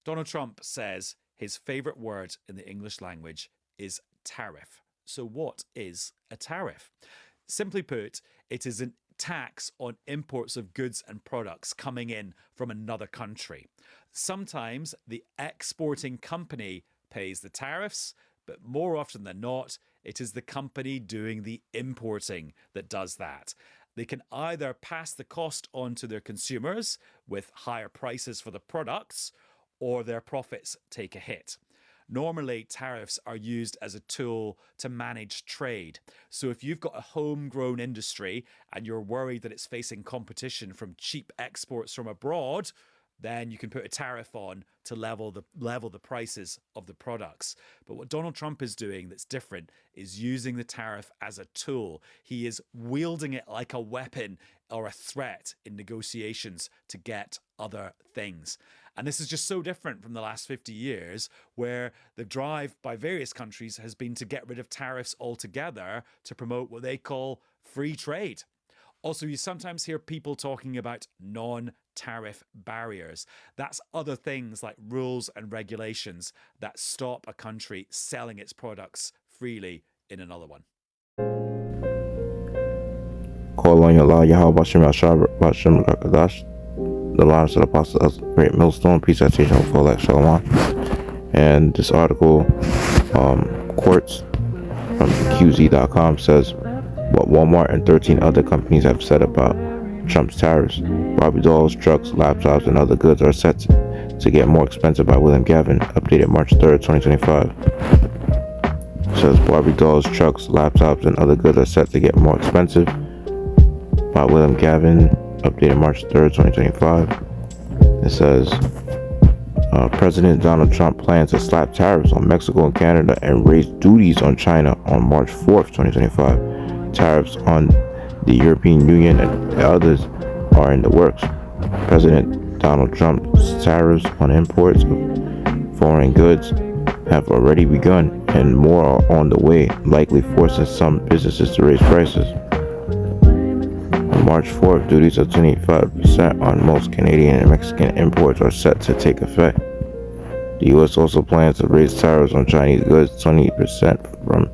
Donald Trump says his favorite word in the English language is tariff. So, what is a tariff? Simply put, it is a tax on imports of goods and products coming in from another country. Sometimes the exporting company pays the tariffs, but more often than not, it is the company doing the importing that does that. They can either pass the cost on to their consumers with higher prices for the products, or their profits take a hit. Normally, tariffs are used as a tool to manage trade. So if you've got a homegrown industry and you're worried that it's facing competition from cheap exports from abroad, then you can put a tariff on to level the prices of the products. But what Donald Trump is doing that's different is using the tariff as a tool. He is wielding it like a weapon or a threat in negotiations to get other things. And this is just so different from the last 50 years, where the drive by various countries has been to get rid of tariffs altogether to promote what they call free trade. Also, you sometimes hear people talking about non-tariff barriers. That's other things like rules and regulations that stop a country selling its products freely in another one. Call on Allah, Yahweh, Bashem, Bashem, Rakadash, the lives of the apostles, great millstone, peace, citation, for like Shalom. And this article, Quartz from QZ.com says what Walmart and 13 other companies have said about Trump's tariffs. Barbie dolls, trucks, laptops, and other goods are set to get more expensive by William Gavin, updated March 3rd, 2025. It says Barbie dolls, trucks, laptops, and other goods are set to get more expensive by William Gavin, updated March 3rd, 2025. It says President Donald Trump plans to slap tariffs on Mexico and Canada and raise duties on China on March 4th, 2025. Tariffs on the European Union and others are in the works. President Donald Trump's tariffs on imports of foreign goods have already begun, and more are on the way, likely forcing some businesses to raise prices. On March 4th, duties of 25% on most Canadian and Mexican imports are set to take effect. The U.S. also plans to raise tariffs on Chinese goods 20% from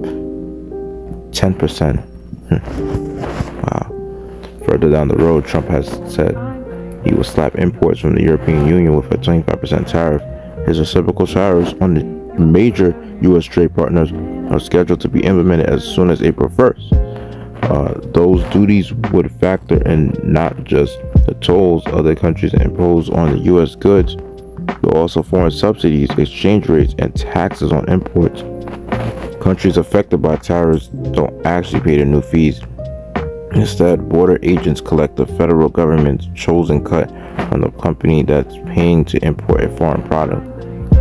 10%. Wow. Further down the road, Trump has said he will slap imports from the European Union with a 25% tariff. His reciprocal tariffs on the major U.S. trade partners are scheduled to be implemented as soon as April 1st. Those duties would factor in not just the tolls other countries impose on the U.S. goods, but also foreign subsidies, exchange rates, and taxes on imports. Countries affected by tariffs don't actually pay the new fees. Instead, border agents collect the federal government's chosen cut from the company that's paying to import a foreign product.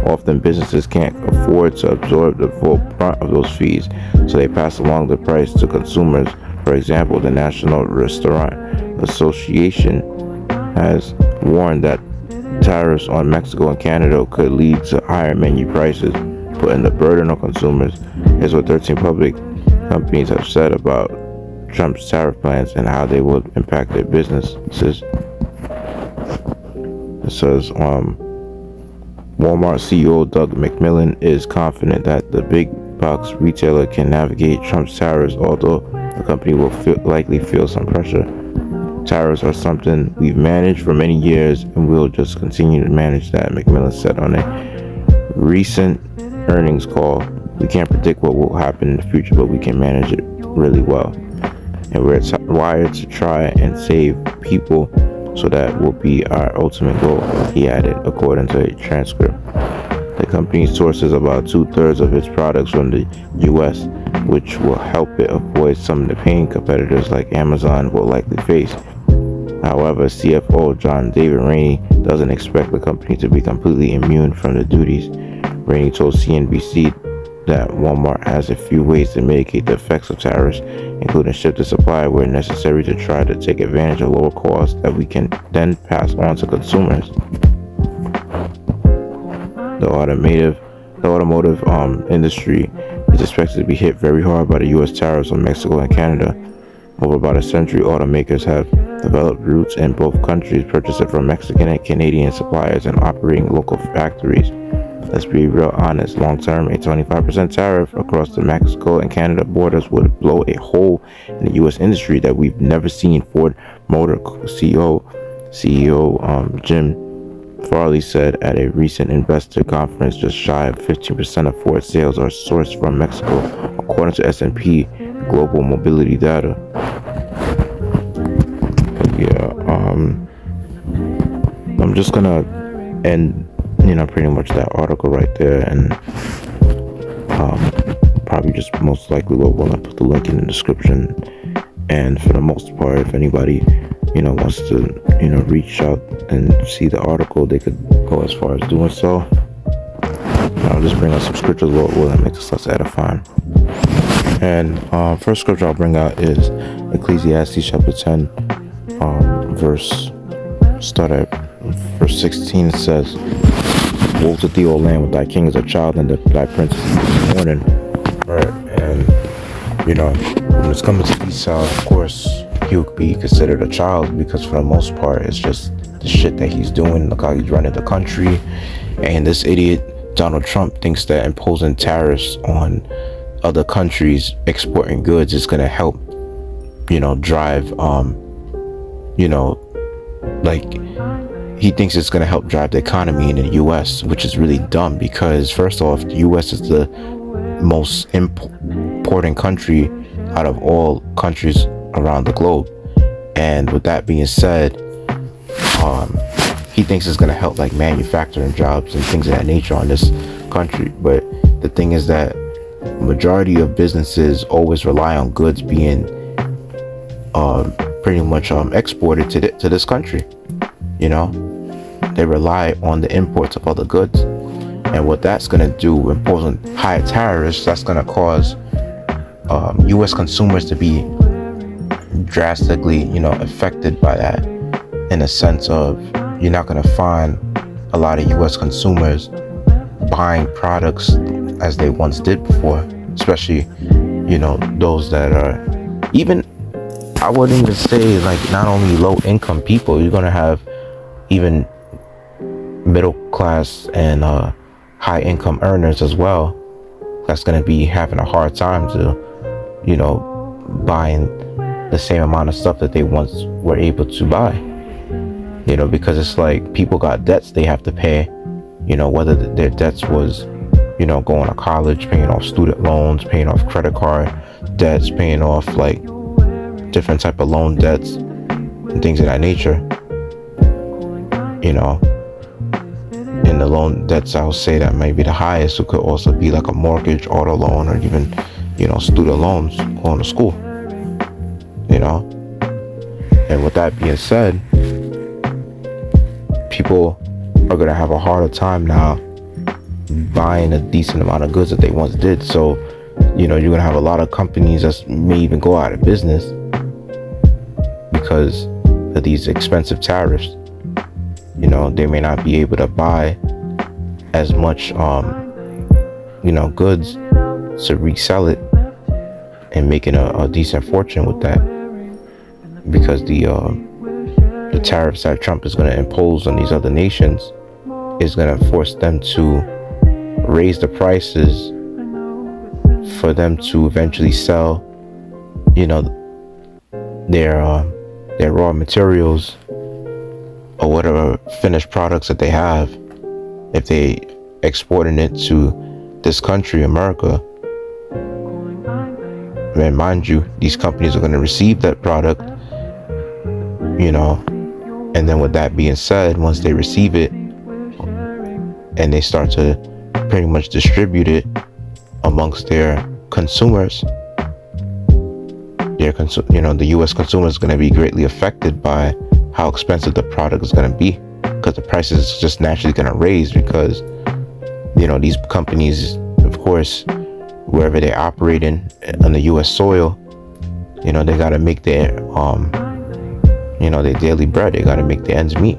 Often businesses can't afford to absorb the full brunt of those fees, so they pass along the price to consumers. For example, the National Restaurant Association has warned that tariffs on Mexico and Canada could lead to higher menu prices, putting the burden on consumers. Here's what 13 public companies have said about Trump's tariff plans and how they would impact their businesses. It says, Walmart CEO Doug McMillon is confident that the big box retailer can navigate Trump's tariffs, although the company will likely feel some pressure. Tariffs are something we've managed for many years, and we'll just continue to manage that, McMillon said on a recent earnings call. We can't predict what will happen in the future, but we can manage it really well. And we're wired to try and save people, so that will be our ultimate goal, he added, according to a transcript. The company sources about 2/3 of its products from the U.S., which will help it avoid some of the pain competitors like Amazon will likely face. However, CFO John David Rainey doesn't expect the company to be completely immune from the duties. Rainey told CNBC that Walmart has a few ways to mitigate the effects of tariffs, including shift the supply where necessary to try to take advantage of lower costs that we can then pass on to consumers. The automotive industry is expected to be hit very hard by the U.S. tariffs on Mexico and Canada. over about a century, automakers have developed roots in both countries, purchasing from Mexican and Canadian suppliers and operating local factories. Let's be real honest, long term, a 25% tariff across the Mexico and Canada borders would blow a hole in the U.S. industry that we've never seen. Ford Motor CEO Jim Farley said at a recent investor conference just shy of 15% of Ford sales are sourced from Mexico, according to S&P Global Mobility data. I'm just gonna end, pretty much that article right there, and probably just most likely we'll put the link in the description. And for the most part, if anybody wants to reach out and see the article, they could go as far as doing so. I'll just bring out some scriptures that make this less edifying. And first scripture I'll bring out is Ecclesiastes chapter 10, start at verse 16. It says, "Woe to thee, O land, with thy king as a child, and thy prince is mourning." Right, and when it's coming to Esau, of course, he would be considered a child, because for the most part, it's just the shit that he's doing. Look how he's running the country, and this idiot Donald Trump thinks that imposing tariffs on other countries exporting goods is gonna help, drive, he thinks it's gonna help drive the economy in the U.S., which is really dumb, because first off, the U.S. is the most important country out of all countries around the globe. And with that being said, he thinks it's going to help like manufacturing jobs and things of that nature on this country. But the thing is that majority of businesses always rely on goods being pretty much exported to this country. They rely on the imports of other goods, and what that's going to do, imposing higher tariffs, that's going to cause U.S. consumers to be drastically, affected by that, in a sense of you're not going to find a lot of U.S. consumers buying products as they once did before, especially, those that are even, I wouldn't even say like not only low income people, you're going to have even middle class and high income earners as well. That's going to be having a hard time to, buying the same amount of stuff that they once were able to buy, because it's like people got debts they have to pay, whether their debts was, going to college, paying off student loans, paying off credit card debts, paying off like different type of loan debts and things of that nature, and the loan debts, I would say that may be the highest. It could also be like a mortgage, auto loan, or even, student loans going to school, And with that being said, people are going to have a harder time now buying a decent amount of goods that they once did. So, you're going to have a lot of companies that may even go out of business because of these expensive tariffs. They may not be able to buy as much, goods to resell it and making a decent fortune with that, because the tariffs that Trump is going to impose on these other nations is going to force them to raise the prices for them to eventually sell, their raw materials or whatever finished products that they have. If they exporting it to this country, America, and mind you, these companies are going to receive that product, and then with that being said, once they receive it and they start to pretty much distribute it amongst their consumers, the U.S. consumer is going to be greatly affected by how expensive the product is going to be, because the price is just naturally going to raise, because these companies, of course, wherever they operate in on the U.S. soil, they got to make their their daily bread. They got to make their ends meet.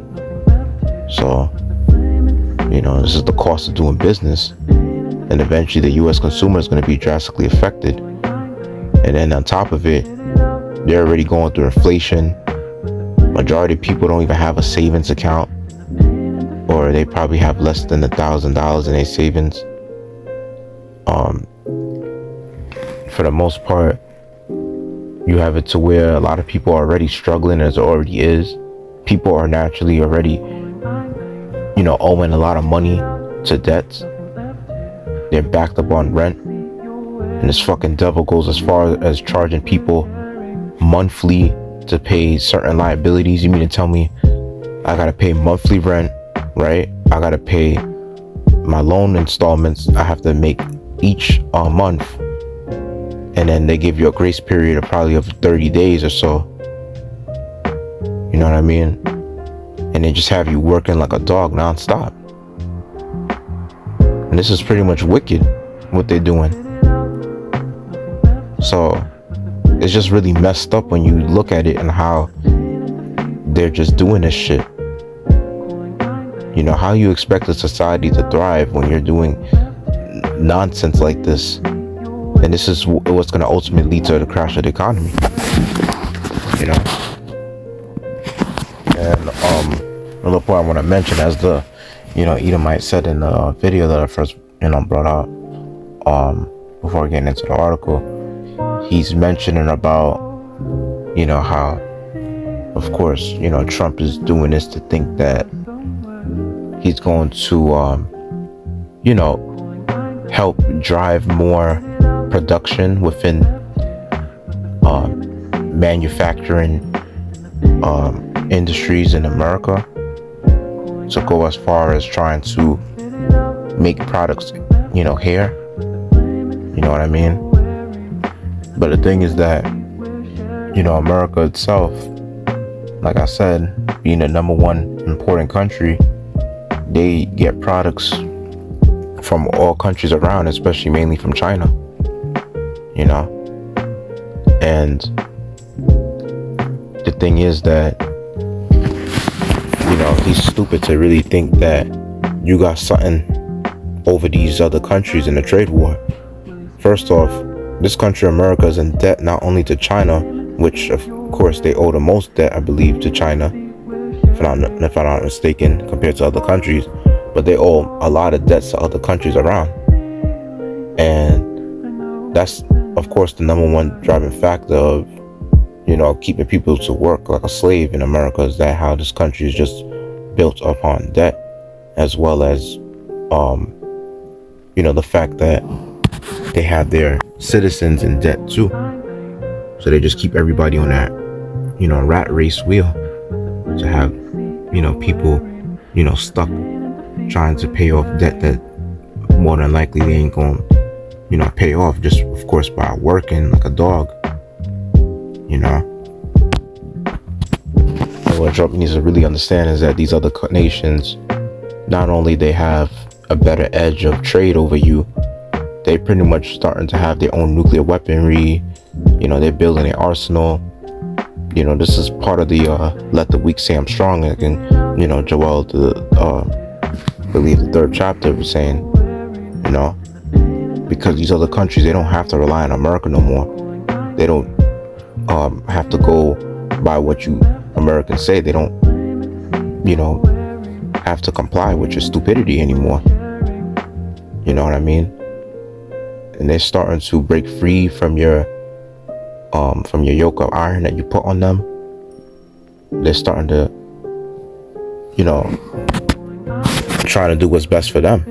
So this is the cost of doing business, and eventually the U.S. consumer is going to be drastically affected. And then on top of it, They're already going through inflation. Majority of people don't even have a savings account, or they probably have less than $1,000 in their savings. For the most part, you have it to where a lot of people are already struggling as it already is. People are naturally already, owing a lot of money to debts. They're backed up on rent. And this fucking devil goes as far as charging people monthly to pay certain liabilities. You mean to tell me I gotta pay monthly rent, right? I gotta pay my loan installments. I have to make each month. And then they give you a grace period of probably of 30 days or so. You know what I mean? And they just have you working like a dog nonstop. And this is pretty much wicked, what they're doing. So it's just really messed up when you look at it and how they're just doing this shit. How you expect a society to thrive when you're doing nonsense like this? And this is what's going to ultimately lead to the crash of the economy. And another point I want to mention, as the Edomite said in the video that I first brought out before getting into the article, he's mentioning about how, of course, Trump is doing this to think that he's going to help drive more production within manufacturing industries in America, to go as far as trying to make products here. You know what I mean? But the thing is that America itself, like I said, being the number one importing country, they get products from all countries around, especially mainly from China. And the thing is that he's stupid to really think that you got something over these other countries in a trade war. First off, this country, America, is in debt not only to China, which of course they owe the most debt, I believe, to China, if I'm not mistaken, compared to other countries, but they owe a lot of debts to other countries around. And that's, of course, the number one driving factor of, keeping people to work like a slave in America, is that how this country is just built upon debt, as well as, the fact that they have their citizens in debt too. So they just keep everybody on that, rat race wheel, to have, people, stuck trying to pay off debt that more than likely they ain't going to, pay off, just of course by working like a dog. And what Trump needs to really understand is that these other nations, not only they have a better edge of trade over you, they pretty much starting to have their own nuclear weaponry. They're building an arsenal. This is part of the let the weak say I'm strong. And Joel, I believe the 3rd chapter, was saying, because these other countries, they don't have to rely on America no more. They don't have to go by what you Americans say. They don't have to comply with your stupidity anymore. You know what I mean? And they're starting to break free from your yoke of iron that you put on them. They're starting to trying to do what's best for them.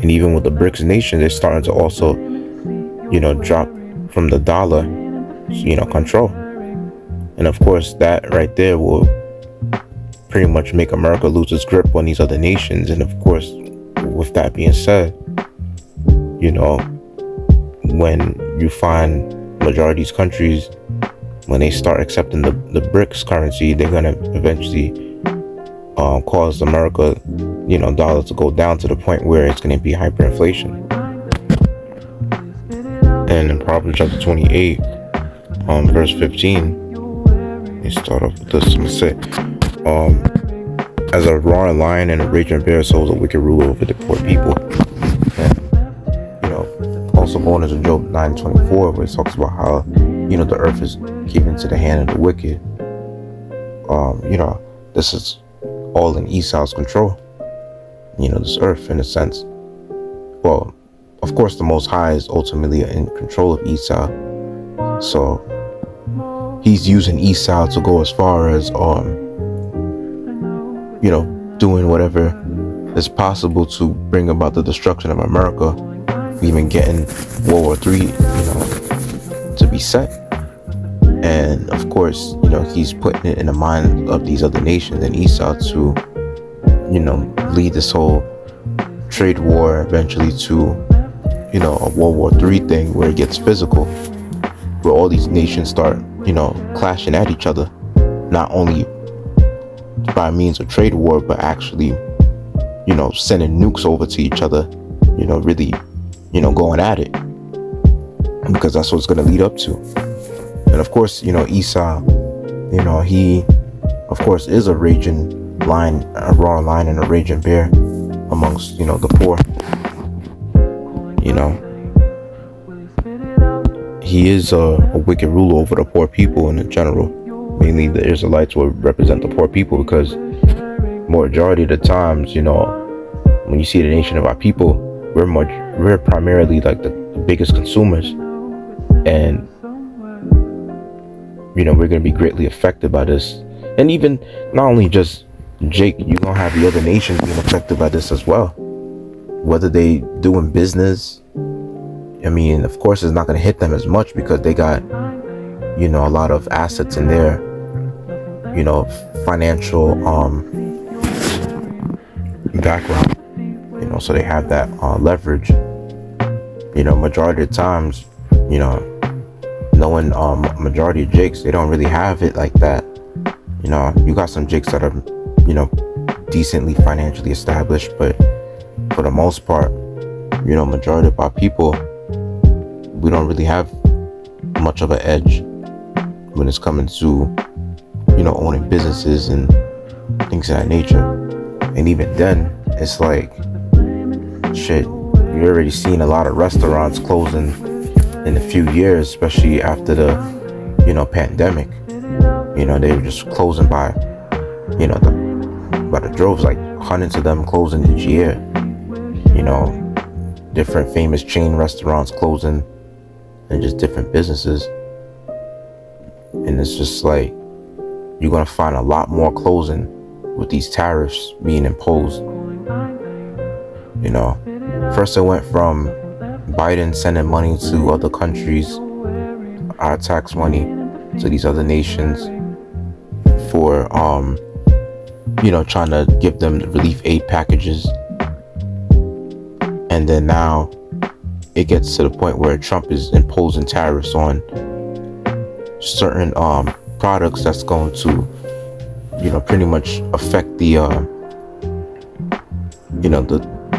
And even with the BRICS nation, they're starting to also drop from the dollar control. And of course, that right there will pretty much make America lose its grip on these other nations. And of course, with that being said, when you find majority of these countries, when they start accepting the BRICS currency, they're going to eventually cause America, dollar to go down to the point where it's going to be hyperinflation. And in Proverbs chapter 28, verse 15, you start off with this. I'm going to say, as a roaring lion and a raging bear, so is a wicked ruler over the poor people. And, also going into Job 9:24, where it talks about how, the earth is given to the hand of the wicked. This is all in Esau's control. This earth, in a sense. Well, of course, the Most High is ultimately in control of Esau. So he's using Esau to go as far as, doing whatever is possible to bring about the destruction of America, even getting World War III, to be set. And of course, he's putting it in the mind of these other nations and Esau to, lead this whole trade war eventually to, a World War III thing where it gets physical, where all these nations start, clashing at each other, not only by means of trade war, but actually, sending nukes over to each other, really, going at it, because that's what it's going to lead up to. And of course, Esau, he, of course, is a raging lion, a raw lion and a raging bear amongst, the poor. He is a wicked ruler over the poor people in general. Mainly the Israelites will represent the poor people, because majority of the times, when you see the nation of our people, we're primarily like the biggest consumers, and we're going to be greatly affected by this. And even not only just Jake, you're going to have the other nations being affected by this as well, whether they doing business. I mean, of course, it's not going to hit them as much because they got, a lot of assets in their, financial background, so they have that leverage. Majority of times, knowing majority of Jakes, they don't really have it like that. You got some Jakes that are, decently financially established, but for the most part, majority of our people, we don't really have much of an edge when it's coming to, owning businesses and things of that nature. And even then, it's like, shit, you're already seeing a lot of restaurants closing in a few years, especially after the, pandemic. They were just closing by the droves, like hundreds of them closing each year. Different famous chain restaurants closing, and just different businesses. And it's just like, you're going to find a lot more closing with these tariffs being imposed. First it went from Biden sending money to other countries, our tax money to these other nations for, trying to give them relief aid packages. And then now it gets to the point where Trump is imposing tariffs on certain products that's going to, pretty much affect the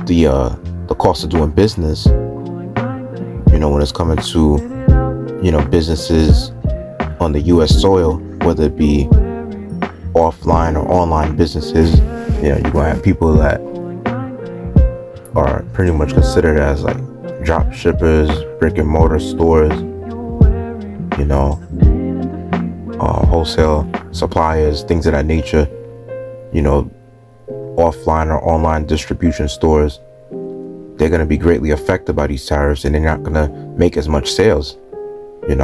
the cost of doing business. When it's coming to, businesses on the U.S. soil, whether it be offline or online businesses, you're gonna have people that are pretty much considered as like drop shippers, brick and mortar stores, wholesale suppliers, things of that nature, offline or online distribution stores. They're going to be greatly affected by these tariffs, and they're not going to make as much sales, And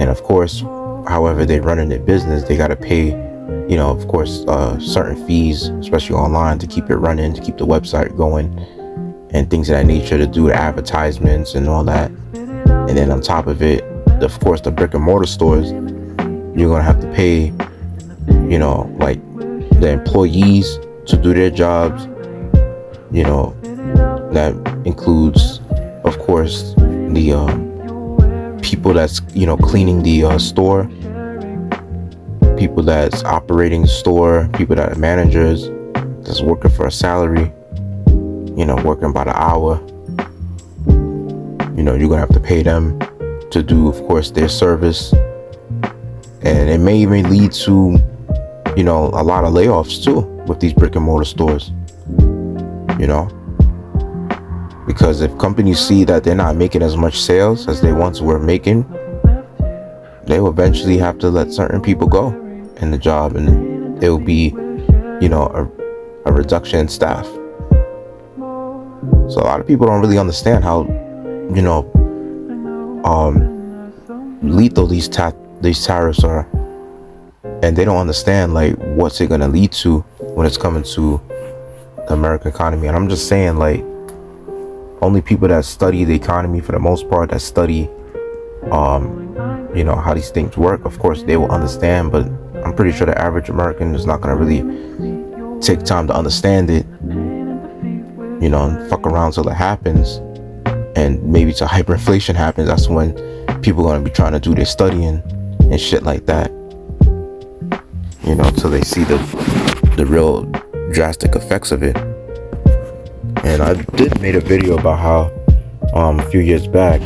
of course, however they run in their business, they got to pay, of course, certain fees, especially online, to keep it running, to keep the website going, and things of that nature, to do the advertisements and all that. And then on top of it, of course, the brick and mortar stores, you're going to have to pay, like the employees to do their jobs. That includes, of course, the people that's, cleaning the store, people that's operating the store, people that are managers, that's working for a salary, working by the hour. You're going to have to pay them to do, of course, their service. And it may even lead to, a lot of layoffs too with these brick and mortar stores. Because if companies see that they're not making as much sales as they once were making, they will eventually have to let certain people go in the job, and it will be, a reduction in staff. So a lot of people don't really understand how, lethal these tariffs are, and they don't understand like what's it gonna lead to when it's coming to the American economy. And I'm just saying, like, only people that study the economy, for the most part, that study how these things work, of course they will understand. But I'm pretty sure the average American is not gonna really take time to understand it, and fuck around till it happens, and maybe till hyperinflation happens. That's when people are gonna be trying to do their studying and shit like that, till they see the real drastic effects of it. And I did made a video about how a few years back,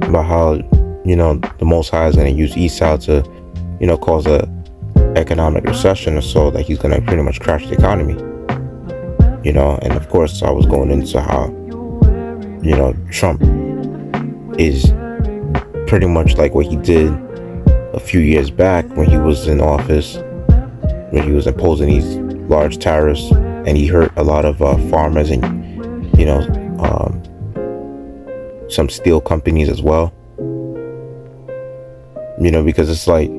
about how the Most High is going to use Esau to cause a economic recession, or so that he's going to pretty much crash the economy. And of course I was going into how Trump is pretty much like what he did a few years back when he was in office, when he was imposing these large tariffs, and he hurt a lot of farmers and some steel companies as well. Because it's like,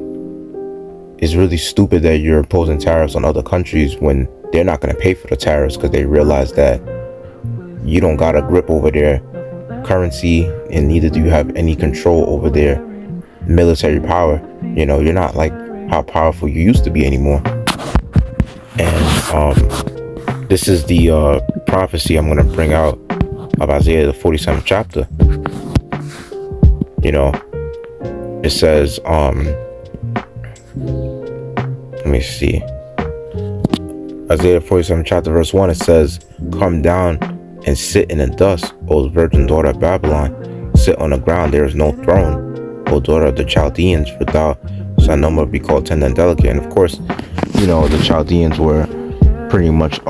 it's really stupid that you're imposing tariffs on other countries when they're not going to pay for the tariffs, because they realize that you don't got a grip over their currency, and neither do you have any control over their military power. You're not like how powerful you used to be anymore. And this is the prophecy I'm going to bring out of Isaiah, the 47th chapter. It says, let me see, Isaiah 47 chapter verse 1, it says, "Come down and sit in the dust, O virgin daughter of Babylon. Sit on the ground, there is no throne, O daughter of the Chaldeans, for thou shalt no more be called tender and delicate." And of course, the Chaldeans were pretty much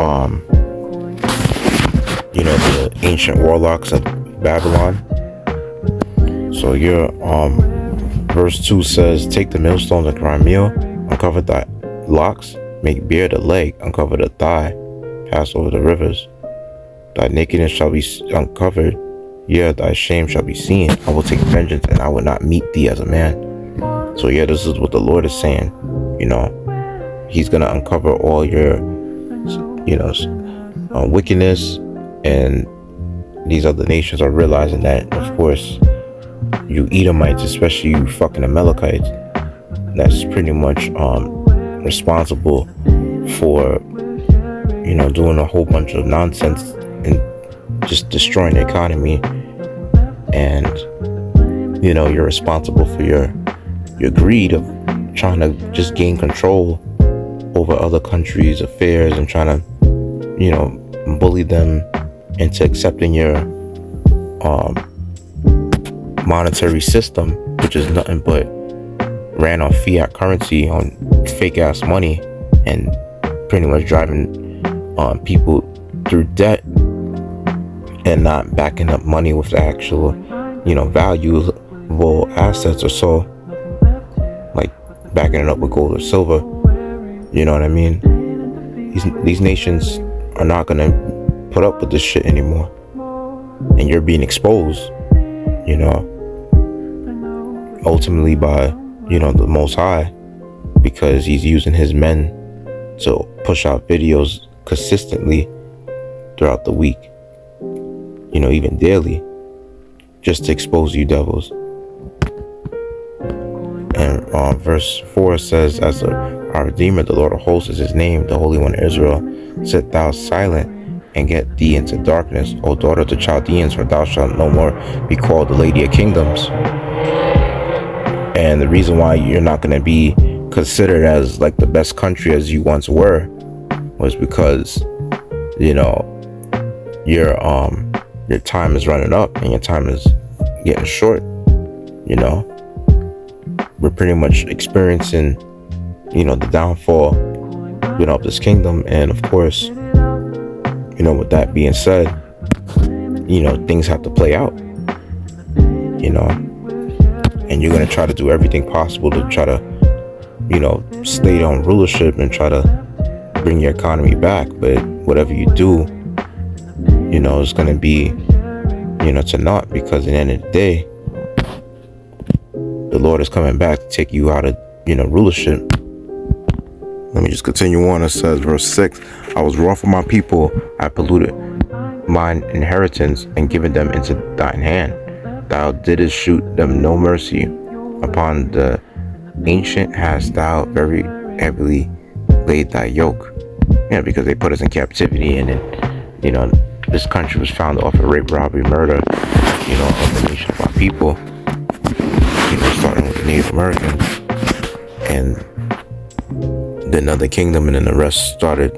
the ancient warlocks of Babylon. So your verse 2 says, "Take the millstones and grind meal, uncover thy locks, make bare the leg, uncover the thigh, pass over the rivers. Thy nakedness shall be uncovered, yea, thy shame shall be seen. I will take vengeance, and I will not meet thee as a man." So yeah, this is what the Lord is saying. He's gonna uncover all your wickedness, and these other nations are realizing that, of course, you Edomites, especially you fucking Amalekites, that's pretty much responsible for doing a whole bunch of nonsense and just destroying the economy. And you're responsible for your greed of trying to just gain control over other countries' affairs, and trying to bully them into accepting your monetary system, which is nothing but ran on fiat currency, on fake ass money, and pretty much driving people through debt, and not backing up money with actual valuable assets or so, like backing it up with gold or silver. You know what I mean? These nations are not gonna put up with this shit anymore, and you're being exposed, ultimately by the Most High, because he's using his men to push out videos consistently throughout the week, even daily, just to expose you devils. And verse 4 says, "As our Redeemer, the Lord of hosts is his name, the Holy One of Israel, sit thou silent and get thee into darkness, O daughter of the Chaldeans, for thou shalt no more be called the Lady of Kingdoms." And the reason why you're not going to be considered as like the best country as you once were was because your time is running up, and your time is getting short. We're pretty much experiencing the downfall of this kingdom. And of course, with that being said, things have to play out, and you're going to try to do everything possible to try to, stay on rulership and try to bring your economy back. But whatever you do, it's going to be, to naught, because at the end of the day, the Lord is coming back to take you out of, rulership. Let me just continue on. It says, verse 6, I was wroth for my people, I polluted mine inheritance and given them into thine hand. Thou didst shoot them no mercy. Upon the ancient hast thou very heavily laid thy yoke. Because they put us in captivity, and then, this country was founded off of rape, robbery, murder, of the nation of our people, starting with the Native Americans, and then another kingdom, and then the rest started,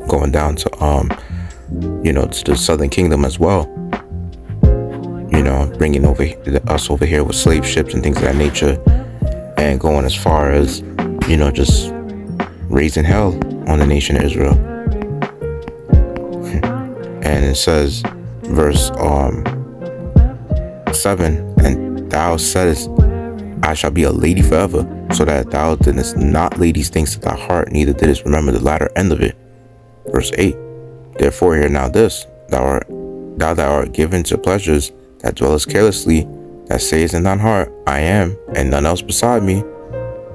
going down to, to the Southern Kingdom as well, bringing us over here with slave ships and things of that nature, and going as far as, just raising hell on the nation of Israel. And it says, verse 7, and thou saidest, I shall be a lady forever, so that thou didst not lay these things to thy heart, neither didst remember the latter end of it. Verse 8, therefore hear now this, thou that art given to pleasures, that dwellest carelessly, that sayest in thine heart, I am, and none else beside me.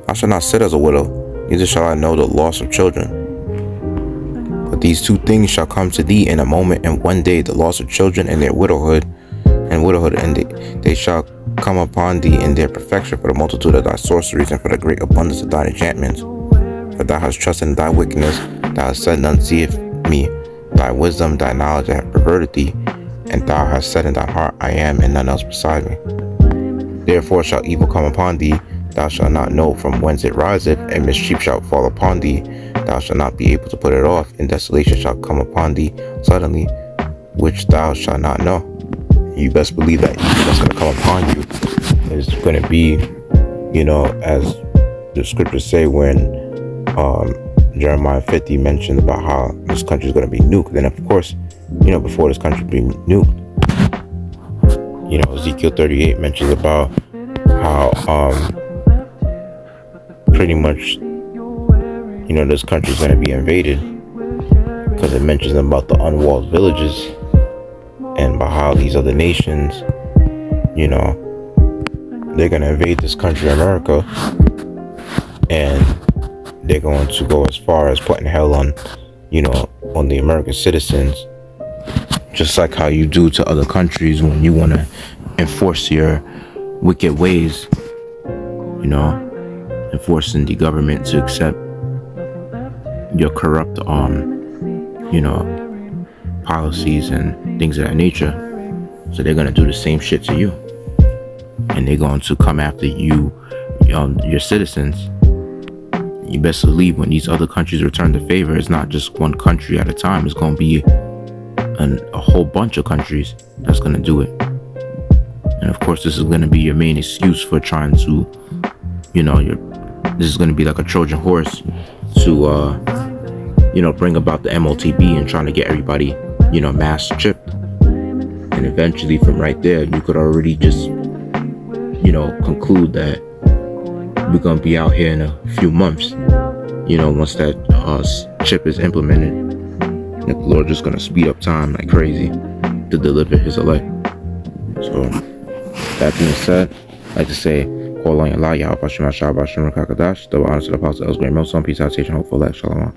I shall not sit as a widow, neither shall I know the loss of children. But these two things shall come to thee in a moment, and one day, the loss of children and their widowhood, and they shall come upon thee in their perfection, for the multitude of thy sorceries, and for the great abundance of thine enchantments. For thou hast trusted in thy wickedness, thou hast said, none seeth me. Thy wisdom, thy knowledge have perverted thee, and thou hast said in thine heart, I am, and none else beside me. Therefore shall evil come upon thee, thou shalt not know from whence it riseth, and mischief shall fall upon thee, thou shalt not be able to put it off, and desolation shall come upon thee suddenly, which thou shalt not know. You best believe that evil that's going to come upon you is going to be, as the scriptures say when Jeremiah 50 mentioned about how this country is going to be nuked. Then, of course, before this country be nuked, Ezekiel 38 mentions about how pretty much, this country is going to be invaded, because it mentions about the unwalled villages, and about how these other nations, they're going to invade this country, America, and they're going to go as far as putting hell on, on the American citizens, just like how you do to other countries when you want to enforce your wicked ways, enforcing the government to accept your corrupt, policies and things of that nature. So they're going to do the same shit to you, and they're going to come after you, your citizens. You best believe when these other countries return the favor, it's not just one country at a time. It's going to be a whole bunch of countries that's going to do it. And of course, this is going to be your main excuse for trying to, this is going to be like a Trojan horse to, bring about the MOTB and trying to get everybody, mass chipped. And eventually from right there, you could already just, conclude that we're going to be out here in a few months, once that chip is implemented. And the Lord just going to speed up time like crazy to deliver his elect. So, that being said, I'd like to say, call on Yasharahla, Yahweh Bashem, Yahweh Bashem, Kakadash, double honor to the apostle, Elsewhere, Milson, peace, out, station, hopeful, elect, Shalom.